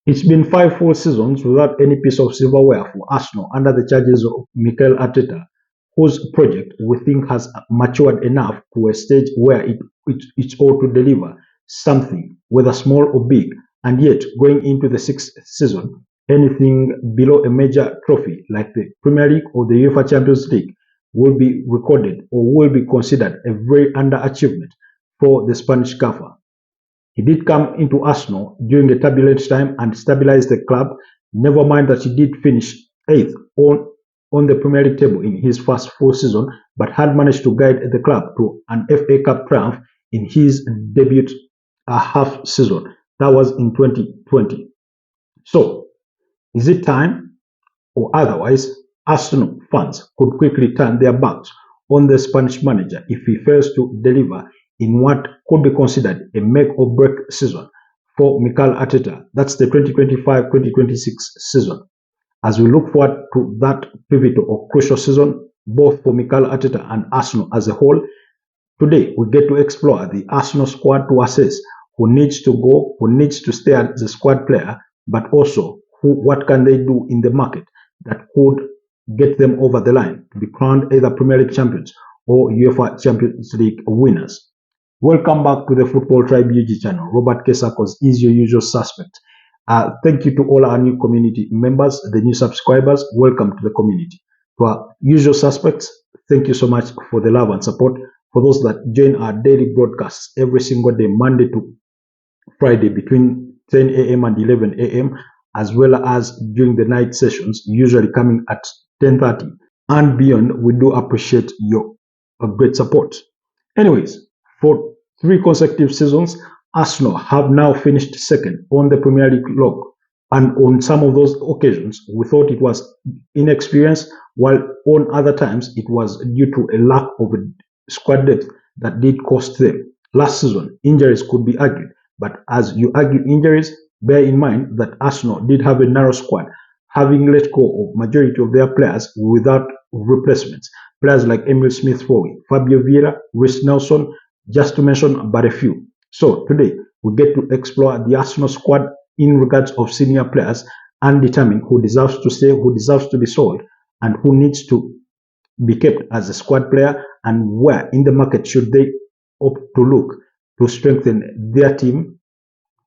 It's been 5 full seasons without any piece of silverware for Arsenal under the charges of Mikel Arteta, whose project we think has matured enough to a stage where it's ought to deliver something, whether small or big, and yet going into the 6th season, anything below a major trophy like the Premier League or the UEFA Champions League will be recorded or will be considered a very underachievement for the Spanish gaffer. He did come into Arsenal during the turbulent time and stabilized the club. Never mind that he did finish 8th on the Premier League table in his first full season, but had managed to guide the club to an FA Cup triumph in his debut half season. That was in 2020. So, is it time? Or otherwise, Arsenal fans could quickly turn their backs on the Spanish manager if he fails to deliver in what could be considered a make or break season for Mikel Arteta. That's the 2025-2026 season. As we look forward to that pivotal or crucial season, both for Mikel Arteta and Arsenal as a whole, today we get to explore the Arsenal squad to assess who needs to go, who needs to stay as a squad player, but also what can they do in the market that could get them over the line to be crowned either Premier League champions or UEFA Champions League winners. Welcome back to the Football Tribe UG channel. Robert Kesakos is your usual suspect. Thank you to all our new community members, the new subscribers. Welcome to the community. To our usual suspects, thank you so much for the love and support. For those that join our daily broadcasts every single day, Monday to Friday between 10 a.m. and 11 a.m., as well as during the night sessions, usually coming at 10:30 and beyond, we do appreciate your great support. Anyways, for 3 consecutive seasons, Arsenal have now finished second on the Premier League log. And on some of those occasions, we thought it was inexperience, while on other times, it was due to a lack of squad depth that did cost them. Last season, injuries could be argued, but as you argue injuries, bear in mind that Arsenal did have a narrow squad, having let go of majority of their players without replacements. Players like Emile Smith-Rowe, Fabio Vieira, Reece Nelson, just to mention but a few. So today we get to explore the Arsenal squad in regards of senior players and determine who deserves to stay, who deserves to be sold, and who needs to be kept as a squad player, and where in the market should they opt to look to strengthen their team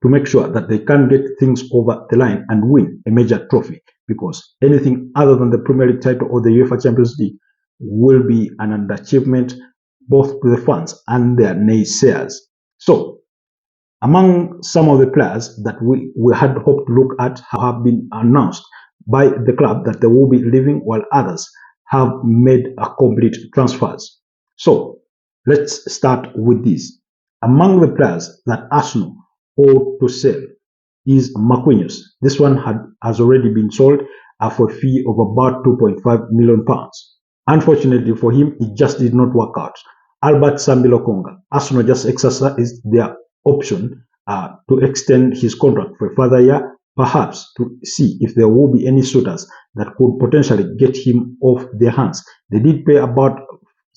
to make sure that they can get things over the line and win a major trophy, because anything other than the Premier League title or the UEFA Champions League will be an underachievement both to the fans and their naysayers. So, among some of the players that we had hoped to look at have been announced by the club that they will be leaving, while others have made a complete transfers. So, let's start with this. Among the players that Arsenal ought to sell is Marquinhos. This one has already been sold for a fee of about £2.5 million. Unfortunately for him, it just did not work out. Albert Sambi-Lokonga, Arsenal just exercised their option to extend his contract for a further year, perhaps to see if there will be any suitors that could potentially get him off their hands. They did pay about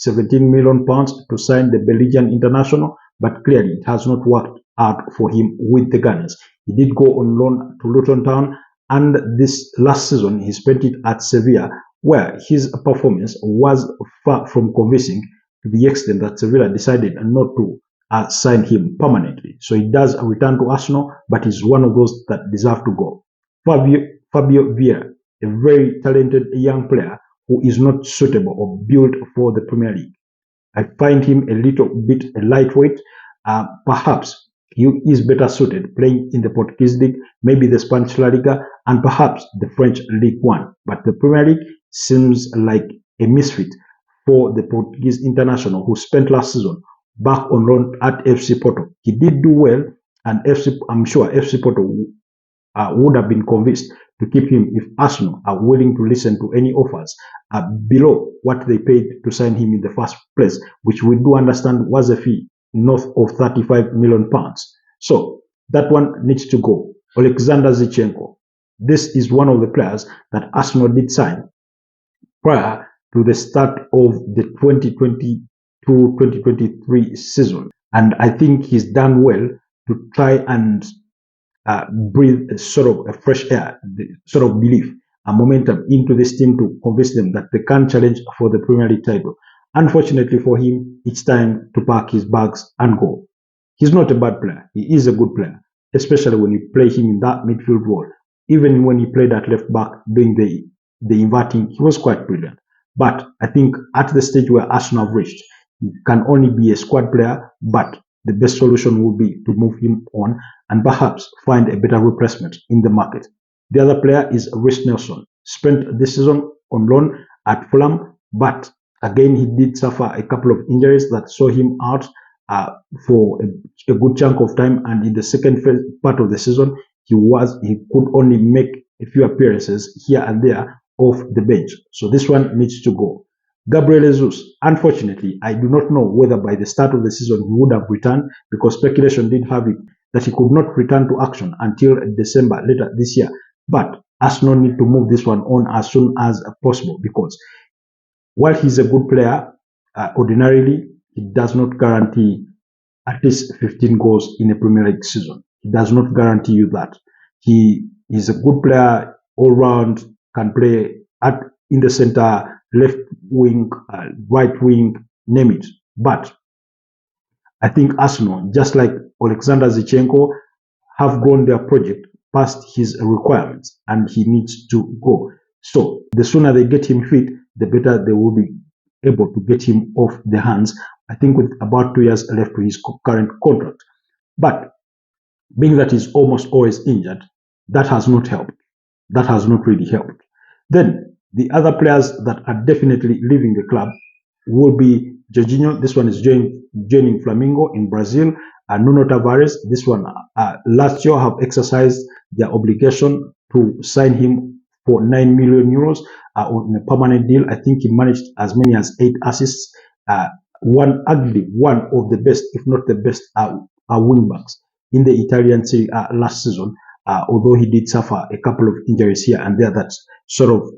£17 million to sign the Belgian international, but clearly it has not worked out for him with the Gunners. He did go on loan to Luton Town, and this last season he spent it at Sevilla, where his performance was far from convincing, to the extent that Sevilla decided not to sign him permanently. So he does return to Arsenal, but he's one of those that deserve to go. Fabio Vieira, a very talented young player who is not suitable or built for the Premier League. I find him a little bit lightweight. Perhaps he is better suited playing in the Portuguese League, maybe the Spanish La Liga, and perhaps the French Ligue 1. But the Premier League seems like a misfit for the Portuguese international, who spent last season back on loan at FC Porto. He did do well, and I'm sure FC Porto would have been convinced to keep him if Arsenal are willing to listen to any offers below what they paid to sign him in the first place, which we do understand was a fee north of £35 million. So that one needs to go. Alexander Zinchenko. This is one of the players that Arsenal did sign prior to the start of the 2022-2023 season. And I think he's done well to try and breathe a sort of a fresh air, the sort of belief and momentum into this team to convince them that they can challenge for the Premier League title. Unfortunately for him, it's time to pack his bags and go. He's not a bad player. He is a good player, especially when you play him in that midfield role. Even when he played at left back doing the inverting, he was quite brilliant. But I think at the stage where Arsenal have reached, he can only be a squad player, but the best solution would be to move him on and perhaps find a better replacement in the market. The other player is Reece Nelson. Spent this season on loan at Fulham, but again he did suffer a couple of injuries that saw him out for a good chunk of time, and in the second part of the season he could only make a few appearances here and there off the bench. So this one needs to go. Gabriel Jesus, unfortunately, I do not know whether by the start of the season he would have returned, because speculation did have it that he could not return to action until December later this year. But Arsenal need to move this one on as soon as possible, because while he's a good player, ordinarily, it does not guarantee at least 15 goals in a Premier League season. It does not guarantee you that. He is a good player all round, can play in the center, left wing, right wing, name it. But I think Arsenal, just like Alexander Zinchenko, have grown their project past his requirements, and he needs to go. So the sooner they get him fit, the better they will be able to get him off their hands. I think with about 2 years left to his current contract. But being that he's almost always injured, that has not helped. That has not really helped. Then the other players that are definitely leaving the club will be Jorginho. This one is joining Flamengo in Brazil. Nuno Tavares, this one, last year have exercised their obligation to sign him for 9 million euros on a permanent deal. I think he managed as many as 8 assists. One of the best, if not the best, wing backs in the Italian Serie last season. Although he did suffer a couple of injuries here and there that sort of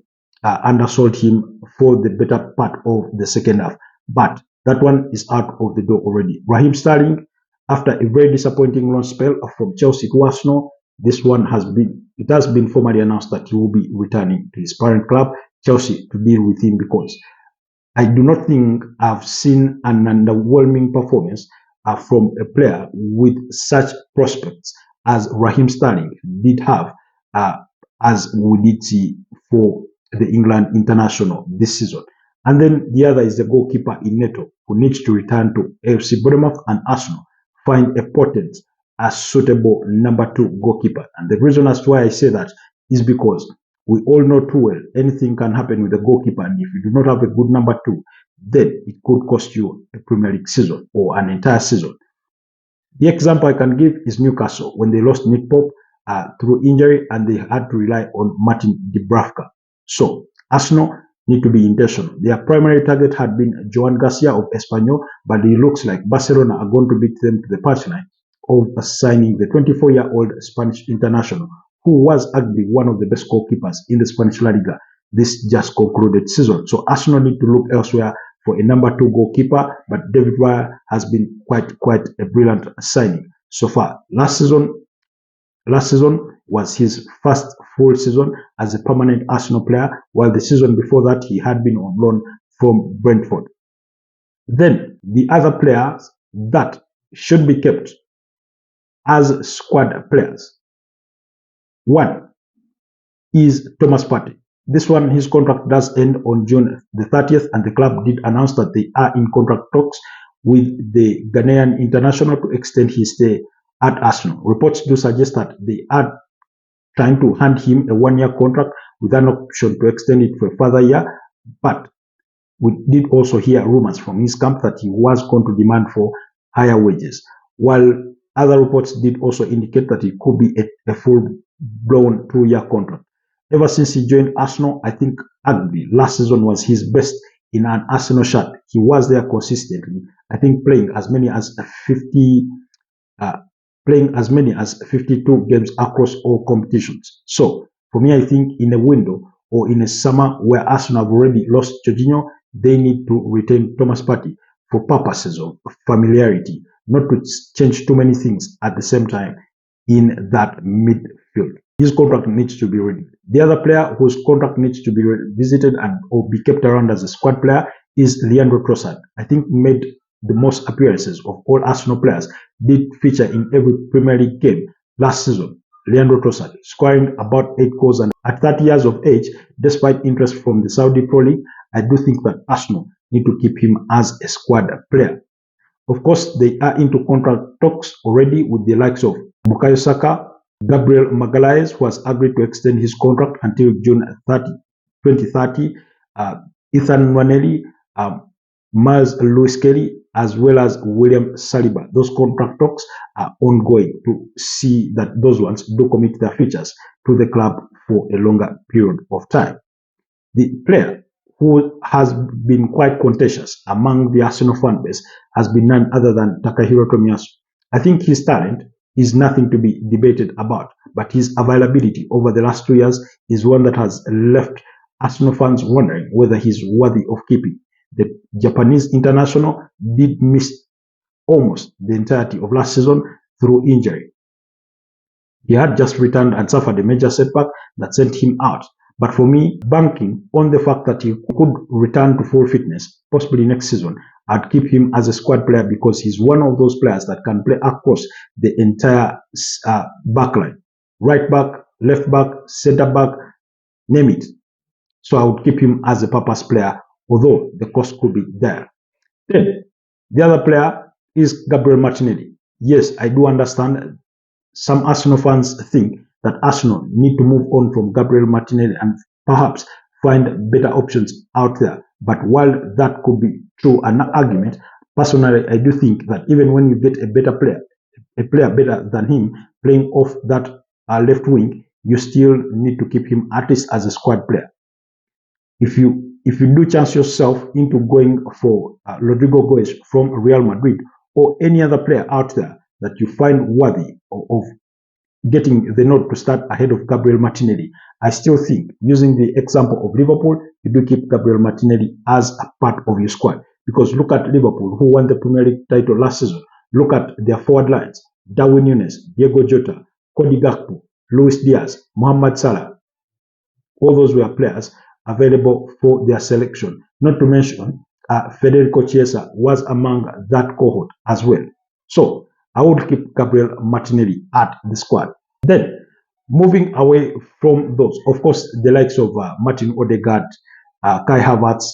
undersold him for the better part of the second half. But that one is out of the door already. Raheem Sterling, after a very disappointing loan spell from Chelsea to Arsenal, it has been formally announced that he will be returning to his parent club, Chelsea, to deal with him, because I do not think I've seen an underwhelming performance from a player with such prospects as Raheem Sterling did have, as we did see for the England international this season. And then the other is the goalkeeper in Neto, who needs to return to AFC Bournemouth and Arsenal, find a potent, suitable number 2 goalkeeper. And the reason as to why I say that is because we all know too well anything can happen with a goalkeeper, and if you do not have a good number 2, then it could cost you a Premier League season or an entire season. The example I can give is Newcastle, when they lost Nick Pope through injury, and they had to rely on Martin Dubravka. So Arsenal need to be intentional. Their primary target had been Joan Garcia of Espanyol, but it looks like Barcelona are going to beat them to the punchline of signing the 24-year-old Spanish international, who was arguably one of the best goalkeepers in the Spanish La Liga this just concluded season. So Arsenal need to look elsewhere for a number 2 goalkeeper, but David Raya has been quite a brilliant signing so far. Last season was his first full season as a permanent Arsenal player, while the season before that he had been on loan from Brentford. Then the other players that should be kept as squad players. One is Thomas Partey. This one, his contract does end on June the 30th, and the club did announce that they are in contract talks with the Ghanaian international to extend his stay at Arsenal. Reports do suggest that they are trying to hand him a 1-year contract with an option to extend it for a further year, but we did also hear rumors from his camp that he was going to demand for higher wages, while other reports did also indicate that it could be a full-blown 2-year contract. Ever since he joined Arsenal, I think arguably last season was his best in an Arsenal shirt. He was there consistently, I think playing as many as 52 games across all competitions. So for me, I think in a window or in a summer where Arsenal have already lost Jorginho, they need to retain Thomas Partey for purposes of familiarity, not to change too many things at the same time. in that midfield. His contract needs to be renewed. The other player whose contract needs to be revisited and or be kept around as a squad player is Leandro Trossard. I think made the most appearances of all Arsenal players, did feature in every Premier League game last season. Leandro Trossard scoring about 8 goals, and at 30 years of age, despite interest from the Saudi Pro League, I do think that Arsenal need to keep him as a squad player. Of course, they are into contract talks already with the likes of Bukayo Saka, Gabriel Magalhaes, who has agreed to extend his contract until June 30, 2030, Ethan Nwaneri, Miles Lewis Kelly, as well as William Saliba. Those contract talks are ongoing to see that those ones do commit their futures to the club for a longer period of time. The player who has been quite contentious among the Arsenal fan base has been none other than Takahiro Tomiyasu. I think his talent is nothing to be debated about, but his availability over the last 2 years is one that has left Arsenal fans wondering whether he's worthy of keeping. The Japanese international did miss almost the entirety of last season through injury. He had just returned and suffered a major setback that sent him out. But for me, banking on the fact that he could return to full fitness, possibly next season, I'd keep him as a squad player because he's one of those players that can play across the entire backline. Right back, left back, center back, name it. So I would keep him as a purpose player, although the cost could be there. Then, the other player is Gabriel Martinelli. Yes, I do understand some Arsenal fans think that Arsenal need to move on from Gabriel Martinelli and perhaps find better options out there. But while that could be true, an argument, personally, I do think that even when you get a better player, a player better than him playing off that left wing, you still need to keep him at least as a squad player. If you do chance yourself into going for Rodrigo Goes from Real Madrid or any other player out there that you find worthy of getting the nod to start ahead of Gabriel Martinelli, I still think, using the example of Liverpool, you do keep Gabriel Martinelli as a part of your squad. Because look at Liverpool, who won the Premier League title last season. Look at their forward lines: Darwin Núñez, Diego Jota, Cody Gakpo, Luis Diaz, Mohamed Salah. All those were players available for their selection. Not to mention, Federico Chiesa was among that cohort as well. So I would keep Gabriel Martinelli at the squad. Then, moving away from those, of course, the likes of Martin Odegaard, Kai Havertz,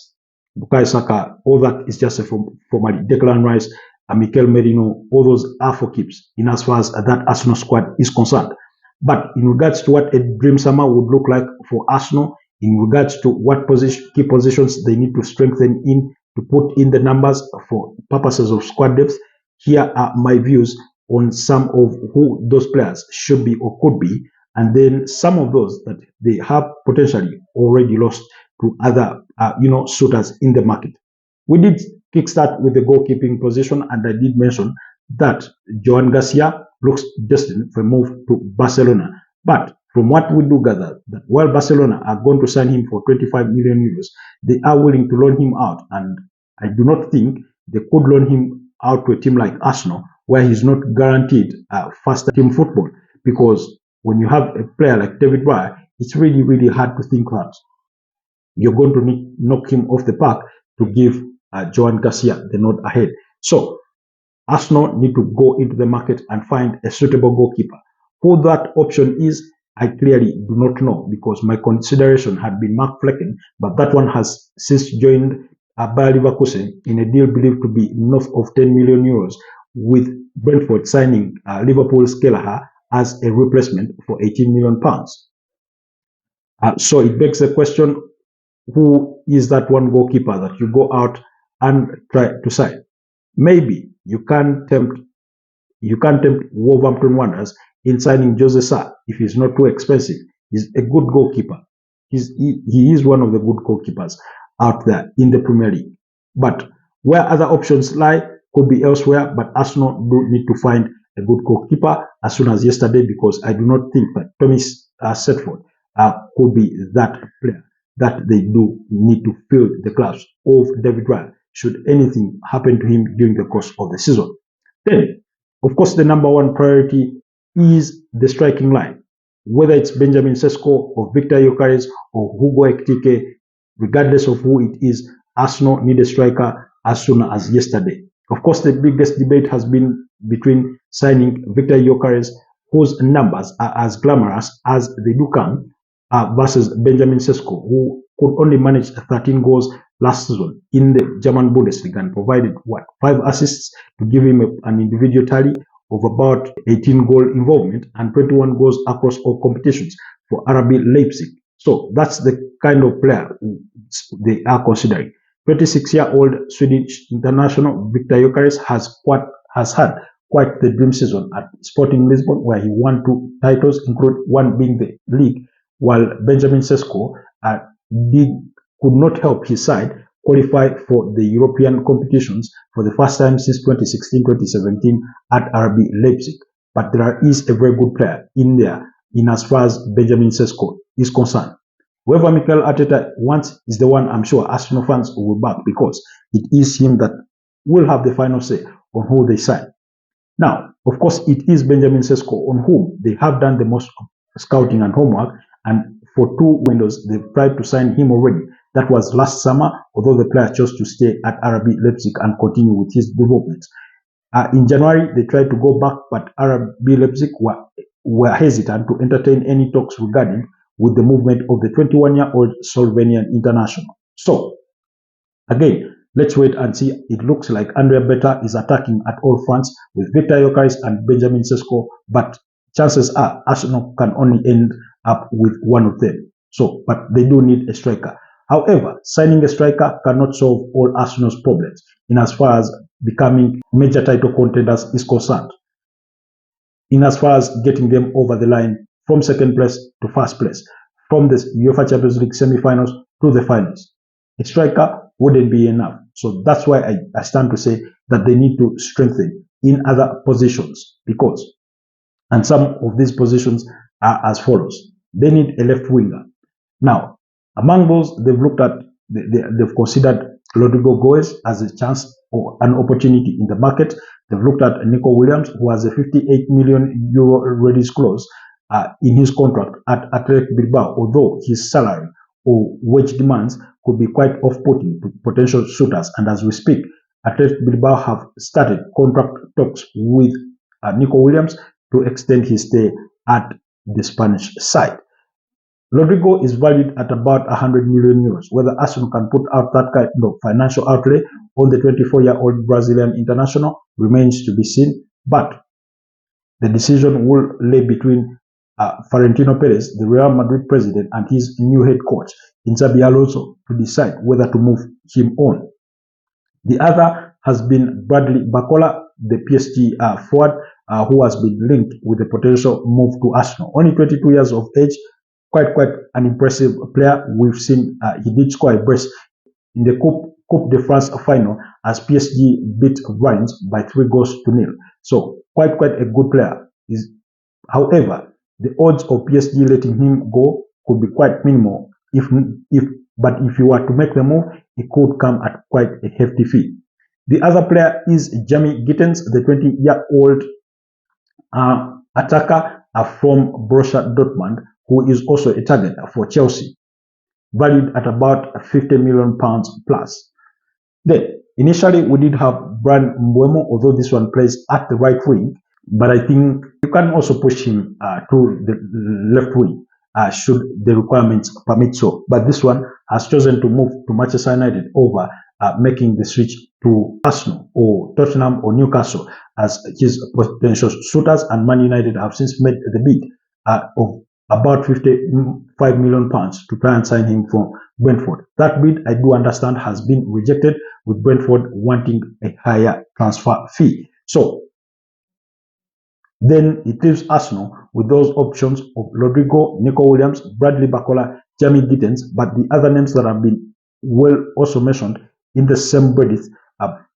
Bukayo Saka, all that is just a formality. Declan Rice, Mikel Merino, all those are for keeps in as far as that Arsenal squad is concerned. But in regards to what a dream summer would look like for Arsenal, in regards to what key positions they need to strengthen in to put in the numbers for purposes of squad depth, here are my views on some of who those players should be or could be, and then some of those that they have potentially already lost to other suitors in the market. We did kickstart with the goalkeeping position, and I did mention that Joan Garcia looks destined for a move to Barcelona. But from what we do gather, that while Barcelona are going to sign him for 25 million euros, they are willing to loan him out, and I do not think they could loan him out to a team like Arsenal, where he's not guaranteed faster team football. Because when you have a player like David Raya, it's really, really hard to think that you're going to knock him off the park to give Joan Garcia the nod ahead. So Arsenal need to go into the market and find a suitable goalkeeper. Who that option is, I clearly do not know, because my consideration had been Mark Flecken, but that one has since joined Bayer Leverkusen in a deal believed to be north of 10 million euros, with Brentford signing Liverpool's Kelleher as a replacement for 18 million pounds. So it begs the question, who is that one goalkeeper that you go out and try to sign? Maybe you can't tempt Wolverhampton Wanderers in signing Jose Sa if he's not too expensive. He's a good goalkeeper. He is one of the good goalkeepers out there in the Premier League. But where other options lie could be elsewhere, but Arsenal do need to find a good goalkeeper as soon as yesterday, because I do not think that Thomas Setford could be that player that they do need to fill the clutch of David Raya should anything happen to him during the course of the season. Then, of course, the number one priority is the striking line. Whether it's Benjamin Sesko or Victor Gyökeres or Hugo Ekitike, regardless of who it is, Arsenal need a striker as soon as yesterday. Of course, the biggest debate has been between signing Victor Gyökeres, whose numbers are as glamorous as they do come, versus Benjamin Sesko, who could only manage 13 goals last season in the German Bundesliga and provided 5 assists to give him an individual tally of about 18 goal involvement and 21 goals across all competitions for RB Leipzig. So that's the kind of player they are considering. 26-year-old Swedish international Victor Gyökeres has had quite the dream season at Sporting Lisbon, where he won 2 titles, including one being the league, while Benjamin Sesko could not help his side qualify for the European competitions for the first time since 2016-2017 at RB Leipzig. But there is a very good player in there in as far as Benjamin Sesko is concerned. Whoever Mikel Arteta wants is the one I'm sure Arsenal fans will back, because it is him that will have the final say on who they sign. Now, of course, it is Benjamin Sesko on whom they have done the most scouting and homework, and for 2 windows they've tried to sign him already. That was last summer, although the player chose to stay at RB Leipzig and continue with his development. In January, they tried to go back, but RB Leipzig were hesitant to entertain any talks regarding with the movement of the 21-year-old Slovenian international. So, again, let's wait and see. It looks like Andrea Beta is attacking at all fronts with Victor Gyökeres and Benjamin Sesko, but chances are Arsenal can only end up with one of them. So, but they do need a striker. However, signing a striker cannot solve all Arsenal's problems in as far as becoming major title contenders is concerned, in as far as getting them over the line from second place to first place, from the UEFA Champions League semi-finals to the finals. A striker wouldn't be enough. So that's why I stand to say that they need to strengthen in other positions, and some of these positions are as follows. They need a left winger. Now, among those, they've considered Rodrigo Goes as a chance or an opportunity in the market. They've looked at Nico Williams, who has a 58 million euro release clause in his contract at Athletic Bilbao, although his salary or wage demands could be quite off-putting to potential suitors. And as we speak, Athletic Bilbao have started contract talks with Nico Williams to extend his stay at the Spanish side. Rodrigo is valued at about 100 million euros. Whether Arsenal can put out that kind of financial outlay on the 24-year-old Brazilian international remains to be seen, but the decision will lay between Florentino Perez, the Real Madrid president, and his new head coach, Xabi Alonso, to decide whether to move him on. The other has been Bradley Barcola, the PSG forward, who has been linked with a potential move to Arsenal. Only 22 years of age, quite an impressive player. We've seen he did score a brace in the Coupe de France final as PSG beat Reims by 3-0. So quite a good player. However, the odds of PSG letting him go could be quite minimal. But if you were to make the move, it could come at quite a hefty fee. The other player is Jamie Gittens, the 20-year-old attacker from Borussia Dortmund, who is also a target for Chelsea, valued at about 50 million pounds plus. Then, initially we did have Brand Mbeumo, although this one plays at the right wing, but I think you can also push him to the left wing should the requirements permit so. But this one has chosen to move to Manchester United over making the switch to Arsenal or Tottenham or Newcastle as his potential suitors, and Man United have since made the bid of about 55 million pounds to try and sign him from Brentford. That bid, I do understand, has been rejected, with Brentford wanting a higher transfer fee. So then it leaves Arsenal with those options of Rodrigo, Nico Williams, Bradley Barcola, Jamie Gittens, but the other names that have been well also mentioned in the same breath,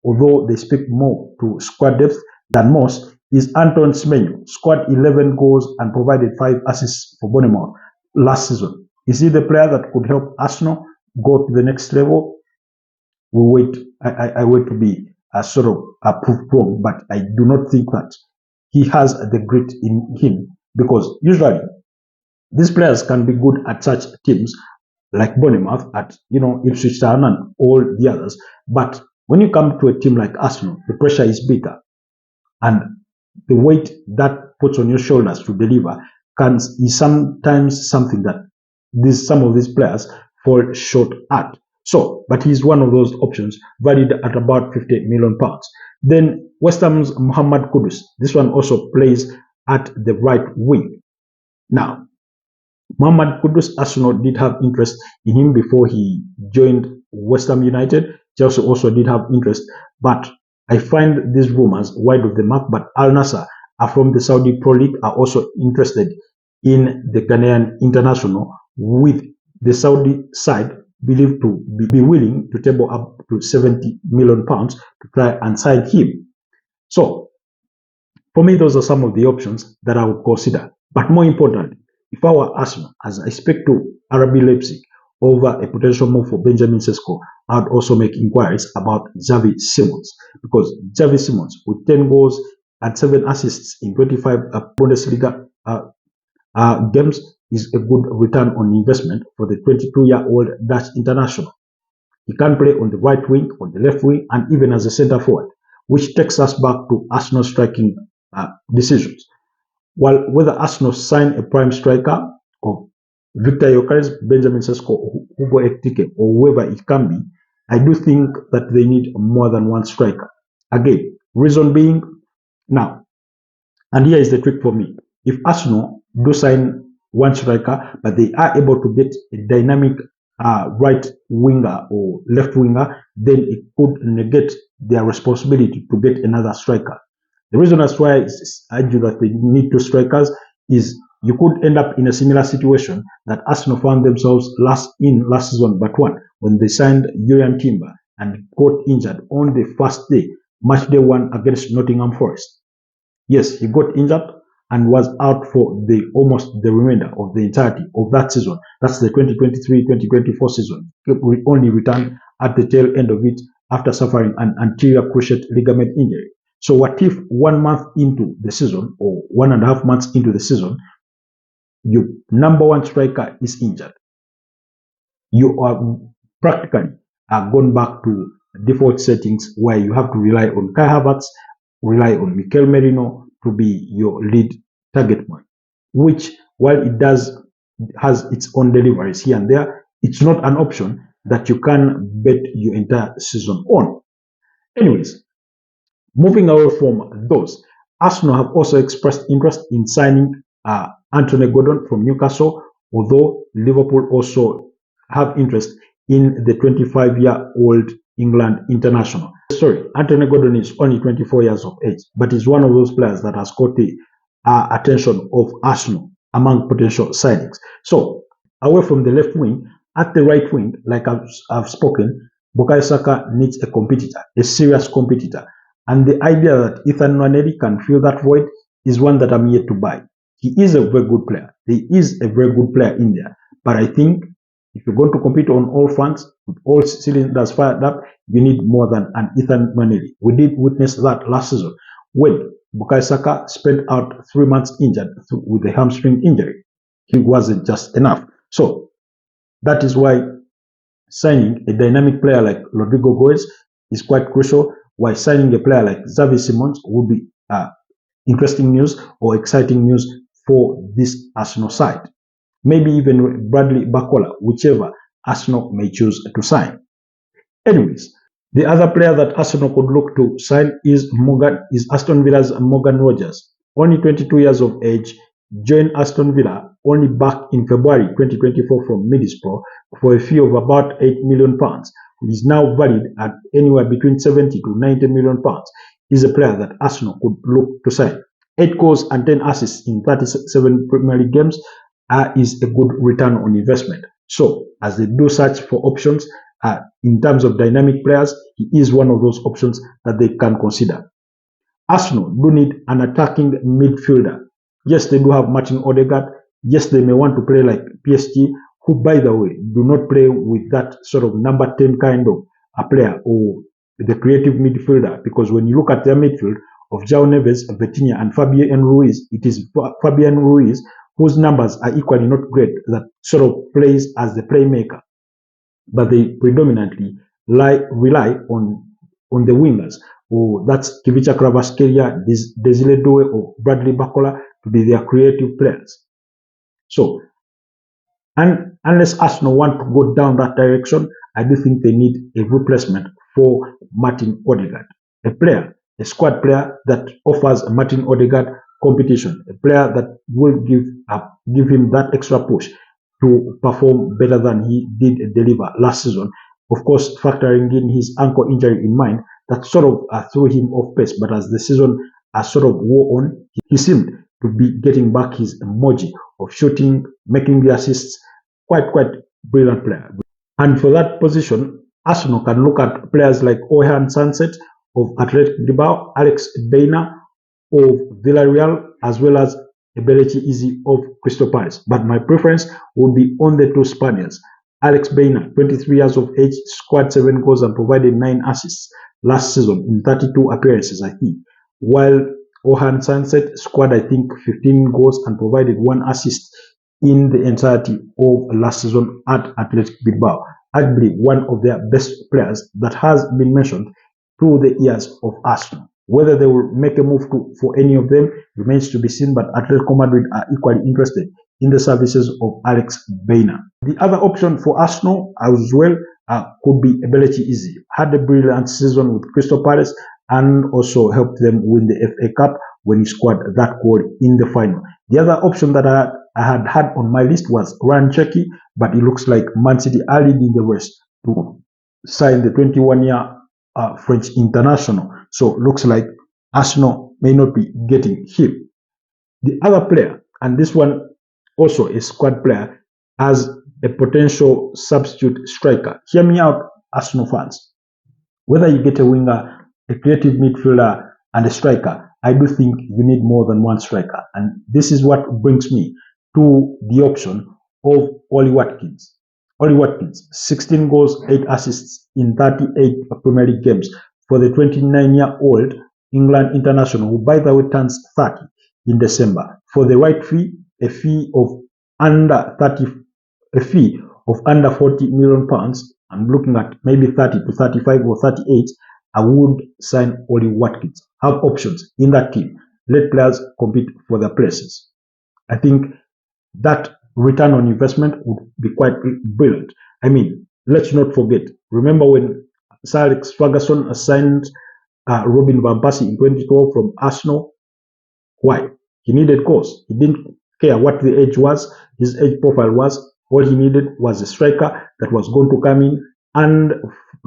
although they speak more to squad depth than most, is Anton Semenyo. Scored 11 goals and provided 5 assists for Bournemouth last season. Is he the player that could help Arsenal go to the next level? We wait. I wait to be sort of proved wrong, but I do not think that he has the grit in him, because usually these players can be good at such teams like Bournemouth, at Ipswich Town and all the others. But when you come to a team like Arsenal, the pressure is bigger, and the weight that puts on your shoulders to deliver is sometimes something that some of these players fall short at. So, but he's one of those options, valued at about 50 million pounds. Then West Ham's Mohamed Kudus. This one also plays at the right wing. Now, Mohamed Kudus, Arsenal did have interest in him before he joined West Ham United. Chelsea also did have interest, but I find these rumors wide of the mark. But Al Nassr from the Saudi Pro League are also interested in the Ghanaian international, with the Saudi side believed to be willing to table up to 70 million pounds to try and sign him. So, for me, those are some of the options that I would consider. But more importantly, if I were Arsenal, as I speak to RB Leipzig over a potential move for Benjamin Sesko, I'd also make inquiries about Xavi Simons, because Xavi Simons, with 10 goals and 7 assists in 25 Bundesliga games, is a good return on investment for the 22-year-old Dutch international. He can play on the right wing, on the left wing, and even as a centre forward, which takes us back to Arsenal striking decisions. While whether Arsenal sign a prime striker of Victor Gyökeres, Benjamin Sesko, Hugo Ekitike, or whoever it can be, I do think that they need more than one striker. Again, reason being, now, and here is the trick for me. If Arsenal do sign one striker, but they are able to get a dynamic right winger or left winger, then it could negate their responsibility to get another striker. The reason that's why I argue that they need 2 strikers is you could end up in a similar situation that Arsenal found themselves last season but one, when they signed Jurriën Timber and got injured on the first day, match day 1 against Nottingham Forest. Yes, he got injured and was out for almost the remainder of the entirety of that season. That's the 2023-2024 season. He only returned at the tail end of it after suffering an anterior cruciate ligament injury. So what if 1 month into the season, or 1.5 months into the season, your number 1 striker is injured? You are practically gone back to default settings where you have to rely on Kai Havertz, rely on Mikel Merino to be your lead target man, which, while it has its own deliveries here and there, it's not an option that you can bet your entire season on. Anyways, moving away from those, Arsenal have also expressed interest in signing Anthony Gordon from Newcastle, although Liverpool also have interest in the 25-year-old England international. Sorry, Anthony Gordon is only 24 years of age, but is one of those players that has caught the attention of Arsenal among potential signings. So, away from the left wing, at the right wing, like I've spoken, Bukayo Saka needs a competitor, a serious competitor. And the idea that Ethan Nwaneri can fill that void is one that I'm yet to buy. He is a very good player. He is a very good player in there. But I think if you're going to compete on all fronts, with all cylinders fired up, you need more than an Ethan Nwaneri. We did witness that last season when Bukayo Saka spent out 3 months injured with a hamstring injury. He wasn't just enough. So that is why signing a dynamic player like Rodrigo Goes is quite crucial, while signing a player like Xavi Simons would be interesting news or exciting news for this Arsenal side. Maybe even Bradley Barcola, whichever Arsenal may choose to sign. Anyways, the other player that Arsenal could look to sign is Aston Villa's Morgan Rogers. Only 22 years of age, joined Aston Villa only back in February 2024 from Middlesbrough for a fee of about £8 million. He is now valued at anywhere between 70 to 90 million pounds. He's a player that Arsenal could look to sign. 8 goals and 10 assists in 37 Premier League games is a good return on investment. So, as they do search for options in terms of dynamic players, he is one of those options that they can consider. Arsenal do need an attacking midfielder. Yes, they do have Martin Odegaard. Yes, they may want to play like PSG, who, by the way, do not play with that sort of number 10 kind of a player or the creative midfielder, because when you look at their midfield, of João Neves, Vitinha, and Fabian Ruiz, it is Fabian Ruiz whose numbers are equally not great that sort of plays as the playmaker, but they predominantly rely on the wingers. That's Kivicha Kvaratskhelia, Desile Doué, or Bradley Bakola to be their creative players. So, and unless Arsenal want to go down that direction, I do think they need a replacement for Martin Odegaard, a squad player that offers Martin Odegaard competition, a player that will give him that extra push to perform better than he did deliver last season. Of course, factoring in his ankle injury in mind, that sort of threw him off pace. But as the season sort of wore on, he seemed to be getting back his emoji of shooting, making the assists. Quite brilliant player. And for that position, Arsenal can look at players like Orhan Sunset of Athletic Bilbao, Alex Baina of Villarreal, as well as Ebelechi Eze of Crystal Palace. But my preference would be on the two Spaniards. Alex Baina, 23 years of age, scored 7 goals and provided 9 assists last season in 32 appearances, I think. While Orhan Sunset scored, I think, 15 goals and provided 1 assist in the entirety of last season at Athletic Bilbao. Arguably one of their best players that has been mentioned through the years of Arsenal. Whether they will make a move for any of them remains to be seen, but Atletico Madrid are equally interested in the services of Alex Baina. The other option for Arsenal as well could be Ebelechi Eze. Had a brilliant season with Crystal Palace and also helped them win the FA Cup when he scored that goal in the final. The other option that I had on my list was Ryan Cherki, but it looks like Man City are leading the race to sign the 21-year French international. So looks like Arsenal may not be getting him. The other player, and this one also a squad player, as a potential substitute striker. Hear me out, Arsenal fans. Whether you get a winger, a creative midfielder, and a striker, I do think you need more than one striker. And this is what brings me to the option of Ollie Watkins. Ollie Watkins, 16 goals, 8 assists in 38 Premier League games for the 29-year-old England international, who by the way turns 30 in December. For the right fee, a fee of under 40 million pounds. I'm looking at maybe 30 to 35 or 38. I would sign Ollie Watkins. Have options in that team. Let players compete for their places. I think that return on investment would be quite brilliant. I mean, let's not forget. Remember when Sir Alex Ferguson signed Robin van Persie in 2012 from Arsenal? Why? He needed goals. He didn't care what the age was, his age profile was. All he needed was a striker that was going to come in and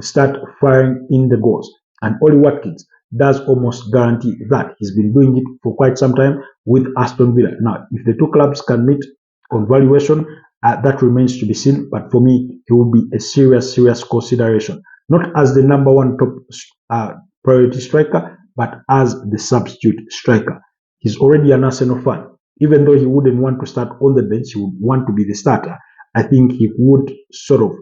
start firing in the goals. And Ollie Watkins does almost guarantee that. He's been doing it for quite some time with Aston Villa. Now, if the two clubs can meet on valuation, that remains to be seen. But for me, it will be a serious consideration. Not as the number one top priority striker, but as the substitute striker. He's already an Arsenal fan. Even though he wouldn't want to start on the bench, he would want to be the starter. I think he would sort of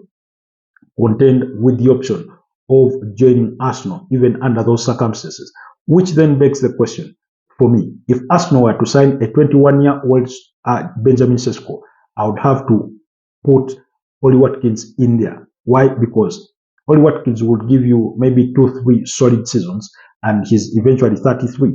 contend with the option of joining Arsenal, even under those circumstances. Which then begs the question for me. If Arsenal were to sign a 21-year-old Benjamin Sesko, I would have to put Ollie Watkins in there. Why? Because Ollie Watkins would give you maybe 2-3 solid seasons, and he's eventually 33.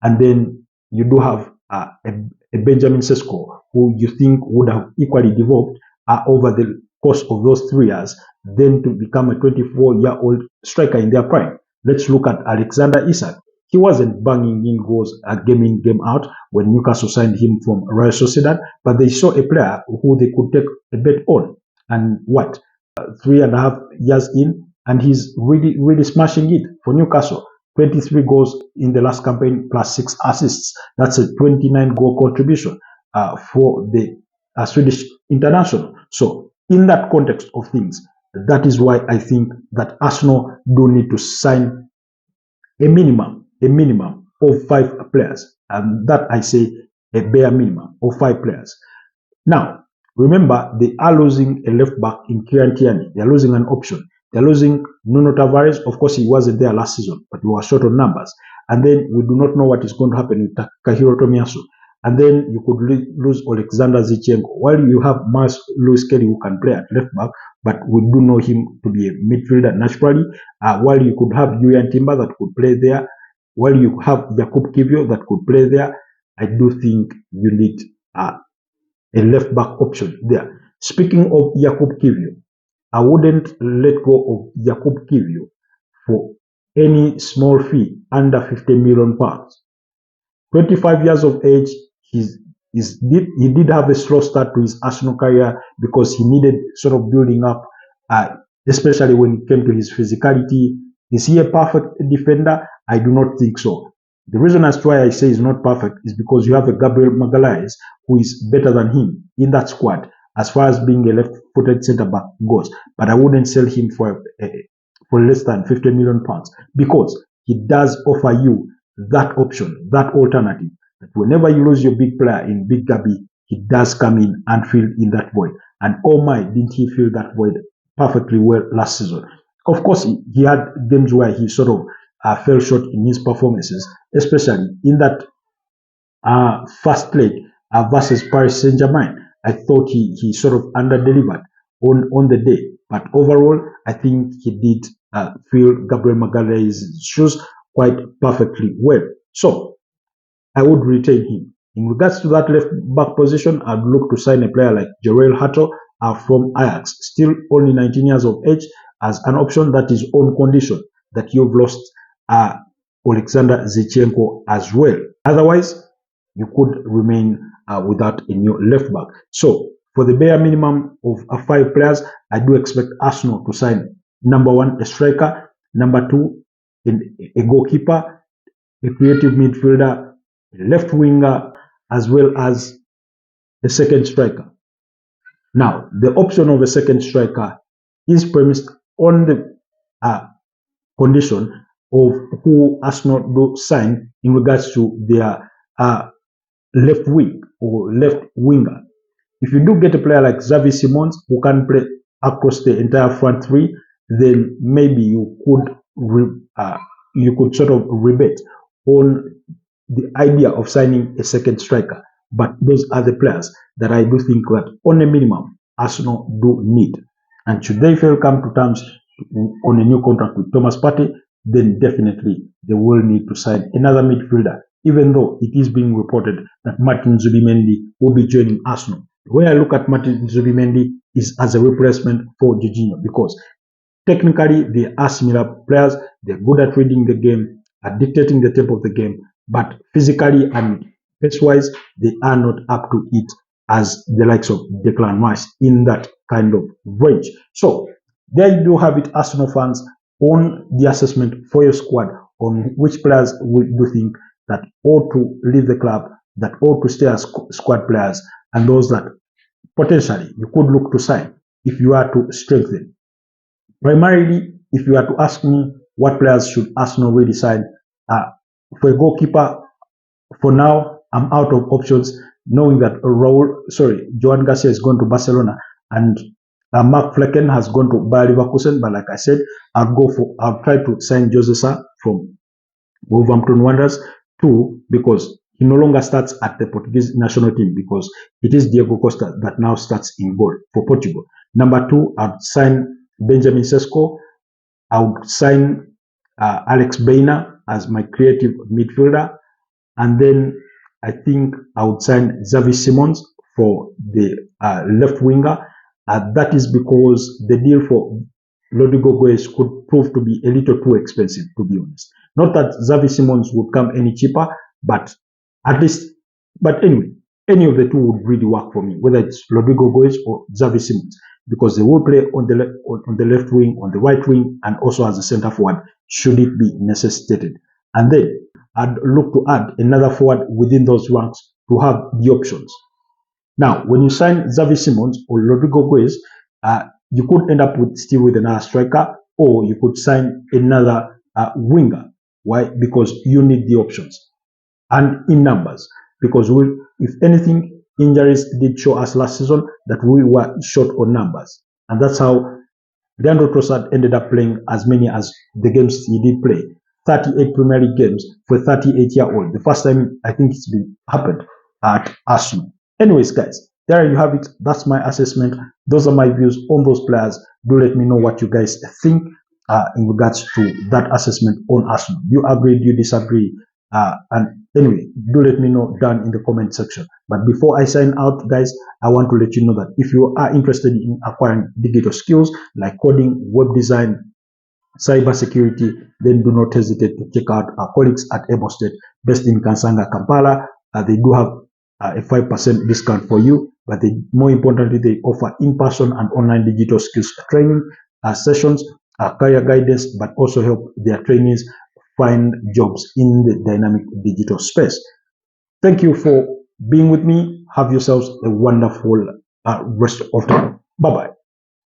And then you do have a Benjamin Sesko, who you think would have equally developed over the course of those 3 years, then to become a 24-year-old striker in their prime. Let's look at Alexander Isak. He wasn't banging in goals game in, game out when Newcastle signed him from Real Sociedad, but they saw a player who they could take a bet on. And 3.5 years in, and he's really smashing it for Newcastle. 23 goals in the last campaign plus 6 assists. That's a 29 goal contribution for the Swedish international. So in that context of things, that is why I think that Arsenal do need to sign a minimum of 5 players. And that I say a bare minimum of 5 players. Now, remember, they are losing a left back in Kieran Tierney. They are losing an option. They're losing Nuno Tavares. Of course, he wasn't there last season, but we were short on numbers. and then we do not know what is going to happen with Takahiro Tomiyasu. And then you could lose Alexander Zinchenko. While you have Mars Lewis Kelly who can play at left back, but we do know him to be a midfielder naturally. While you could have Julian Timber that could play there, while you have Jakub Kivio that could play there, I do think you need a left back option there. Speaking of Jakub Kivio, I wouldn't let go of Jakub Kivio for any small fee under £50 million. 25 years of age, he did have a slow start to his Arsenal career because he needed sort of building up, especially when it came to his physicality. Is he a perfect defender? I do not think so. The reason as to why I say he's not perfect is because you have a Gabriel Magalhaes who is better than him in that squad as far as being a left-footed centre-back goes. But I wouldn't sell him for less than £50 million because he does offer you that option, that alternative, that whenever you lose your big player in Big Gabi, he does come in and fill in that void. And oh my, didn't he fill that void perfectly well last season? Of course, he had games where he sort of fell short in his performances, especially in that first leg versus Paris Saint-Germain. I thought he sort of under-delivered on the day. But overall, I think he did fill Gabriel Magalhaes' shoes quite perfectly well. So, I would retain him. In regards to that left back position, I'd look to sign a player like Jorel Hato from Ajax, still only 19 years of age, as an option that is on condition that you've lost Alexander Zinchenko as well. Otherwise, you could remain without a new left back. So, for the bare minimum of 5 players, I do expect Arsenal to sign number 1, a striker, number 2, a goalkeeper, a creative midfielder, a left winger, as well as a second striker. Now, the option of a second striker is premised on the condition of who Arsenal do sign in regards to their left wing or left winger. If you do get a player like Xavi Simons who can play across the entire front three, then maybe you could sort of rebate on the idea of signing a second striker. But those are the players that I do think that on a minimum Arsenal do need. And should they fail come to terms on a new contract with Thomas Partey, then definitely they will need to sign another midfielder, even though it is being reported that Martin Zubimendi will be joining Arsenal. The way I look at Martin Zubimendi is as a replacement for Jorginho, because technically they are similar players, they're good at reading the game, at dictating the tempo of the game, but physically and pace-wise, they are not up to it as the likes of Declan Rice in that kind of range. So there you do have it, Arsenal fans, on the assessment for your squad on which players do you think that ought to leave the club, that ought to stay as squad players, and those that potentially you could look to sign if you are to strengthen. Primarily, if you are to ask me what players should Arsenal really sign, for a goalkeeper, for now, I'm out of options, knowing that Joan Garcia is going to Barcelona and Mark Flecken has gone to Bayer Leverkusen. But like I said, I'll try to sign Jose Sa from Wolverhampton Wanderers too, because he no longer starts at the Portuguese national team, because it is Diego Costa that now starts in goal for Portugal. Number 2, I'd sign Benjamin Sesko. I would sign Alex Baina as my creative midfielder. And then I think I would sign Xavi Simons for the left winger. That is because the deal for Rodrigo Goes could prove to be a little too expensive, to be honest. Not that Xavi Simons would come any cheaper, but anyway, any of the two would really work for me, whether it's Rodrigo Goes or Xavi Simons, because they will play on the left wing, on the right wing, and also as a centre forward, should it be necessitated. And then I'd look to add another forward within those ranks to have the options. Now, when you sign Xavi Simons or Rodrigo Goes, you could end up still with another striker, or you could sign another winger. Why? Because you need the options and in numbers. Because if anything, injuries did show us last season that we were short on numbers, and that's how Leandro Trossard ended up playing as many as the games he did play. 38 Premier League games for a 38-year-old. The first time I think it's been happened at Arsenal. Anyways, guys, there you have it. That's my assessment. Those are my views on those players. Do let me know what you guys think in regards to that assessment on Arsenal. You agree? Do you disagree? And anyway, do let me know down in the comment section. But before I sign out, guys, I want to let you know that if you are interested in acquiring digital skills like coding, web design, cybersecurity, then do not hesitate to check out our colleagues at Ebo State, based in Kansanga, Kampala. They do have a 5% discount for you, but more importantly, they offer in-person and online digital skills training sessions, career guidance, but also help their trainees find jobs in the dynamic digital space. Thank you for being with me. Have yourselves a wonderful rest of the day. Bye-bye.